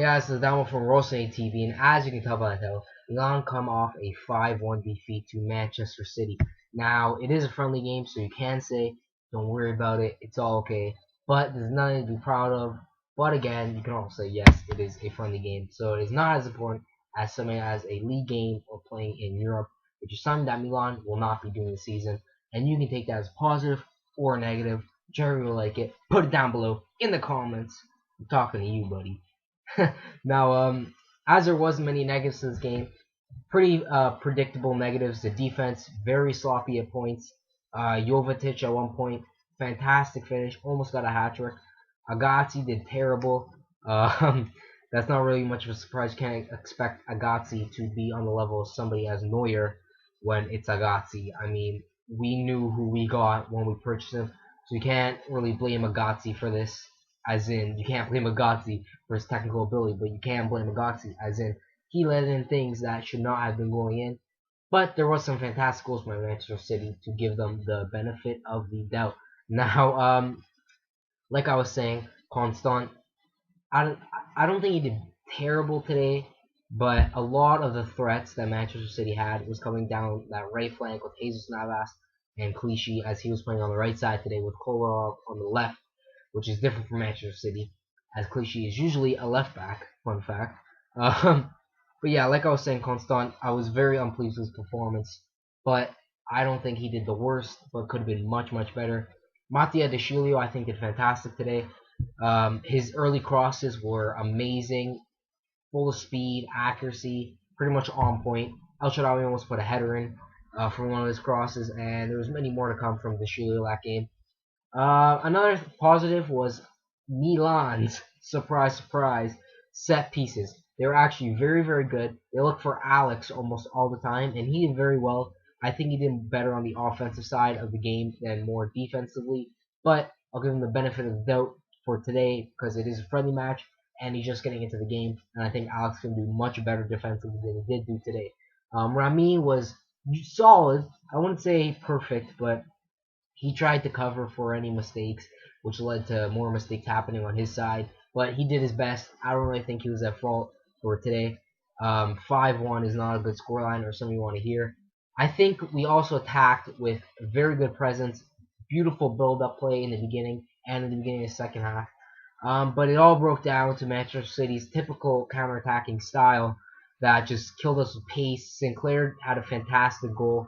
Hey guys, this is Damo from Rossoneri TV, and as you can tell by the title, Milan come off a 5-1 defeat to Manchester City. Now, it is a friendly game, so you can say, don't worry about it, it's all okay, but there's nothing to be proud of. But again, you can also say, yes, it is a friendly game, so it is not as important as something as a league game or playing in Europe, which is something that Milan will not be doing this season, and you can take that as positive or negative, whichever you like it. Put it down below in the comments. I'm talking to you, buddy. Now, as there was many negatives in this game, pretty predictable negatives. The defense, very sloppy at points. Jovetic at one point, fantastic finish, almost got a hat trick. Agazzi did terrible. That's not really much of a surprise. You can't expect Agazzi to be on the level of somebody as Neuer when it's Agazzi. I mean, we knew who we got when we purchased him, so you can't really blame Agazzi for this. As in, you can't blame Agazzi for his technical ability, but you can blame Agazzi, as in, he let in things that should not have been going in. But there was some fantastic goals by Manchester City to give them the benefit of the doubt. Now, like I was saying, Constant, I don't think he did terrible today, but a lot of the threats that Manchester City had was coming down that right flank with Jesus Navas and Clichy, as he was playing on the right side today with Kolarov on the left, which is different from Manchester City, as Clichy is usually a left back. Fun fact. But yeah, like I was saying, Constant, I was very unpleased with his performance, but I don't think he did the worst, but could have been much, much better. Mattia De Sciglio, I think, did fantastic today. His early crosses were amazing, full of speed, accuracy, pretty much on point. El Shaarawy almost put a header in for one of his crosses, and there was many more to come from De Sciglio that game. Another positive was Milan's surprise, surprise set pieces. They were actually very, very good. They look for Alex almost all the time, and he did very well. I think he did better on the offensive side of the game than more defensively, but I'll give him the benefit of the doubt for today because it is a friendly match and he's just getting into the game, and I think Alex can do much better defensively than he did do today. Rami was solid. I wouldn't say perfect, but he tried to cover for any mistakes, which led to more mistakes happening on his side. But he did his best. I don't really think he was at fault for today. 5-1 is not a good scoreline or something you want to hear. I think we also attacked with a very good presence, beautiful build-up play in the beginning and in the beginning of the second half. But it all broke down to Manchester City's typical counter-attacking style that just killed us with pace. Sinclair had a fantastic goal.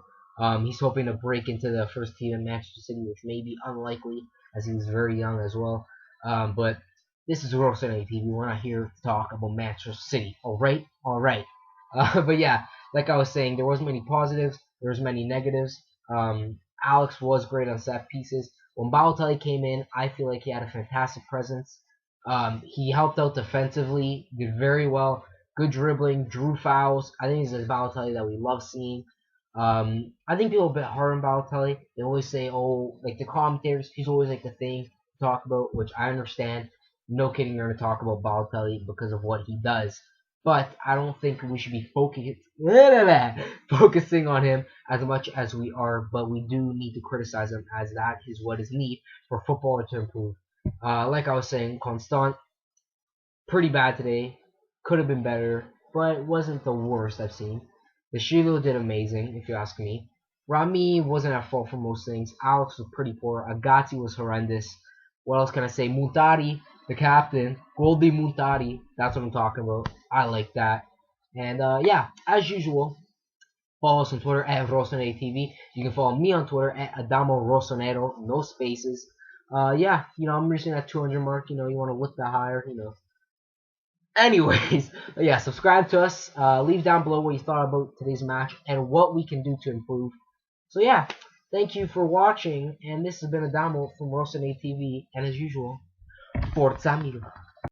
He's hoping to break into the first team in Manchester City, which may be unlikely as he was very young as well. But this is Rossoneri TV. We're not here to talk about Manchester City. All right. But yeah, like I was saying, there wasn't many positives. There was many negatives. Alex was great on set pieces. When Balotelli came in, I feel like he had a fantastic presence. He helped out defensively, did very well. Good dribbling, drew fouls. I think he's a Balotelli that we love seeing. I think people are a bit hard on Balotelli. They always say, oh, like the commentators, he's always like the thing to talk about, which I understand. No kidding, you're going to talk about Balotelli because of what he does. But I don't think we should be focusing on him as much as we are, but we do need to criticize him as that is what is needed for football to improve. Like I was saying, Constant, pretty bad today. Could have been better, but it wasn't the worst I've seen. The Shiloh did amazing, if you ask me. Rami wasn't at fault for most things. Alex was pretty poor. Agazzi was horrendous. What else can I say? Muntari, the captain. Goldie Muntari. That's what I'm talking about. I like that. And yeah, as usual, follow us on Twitter at Rossoneri TV. You can follow me on Twitter at Adamo Rossonero. No spaces. Yeah, I'm reaching that 200 mark. You want to look that higher. Anyways, yeah, subscribe to us. Leave down below what you thought about today's match and what we can do to improve. So yeah, thank you for watching, and this has been Adamo from Rossoneri TV, and as usual, Forza Milan.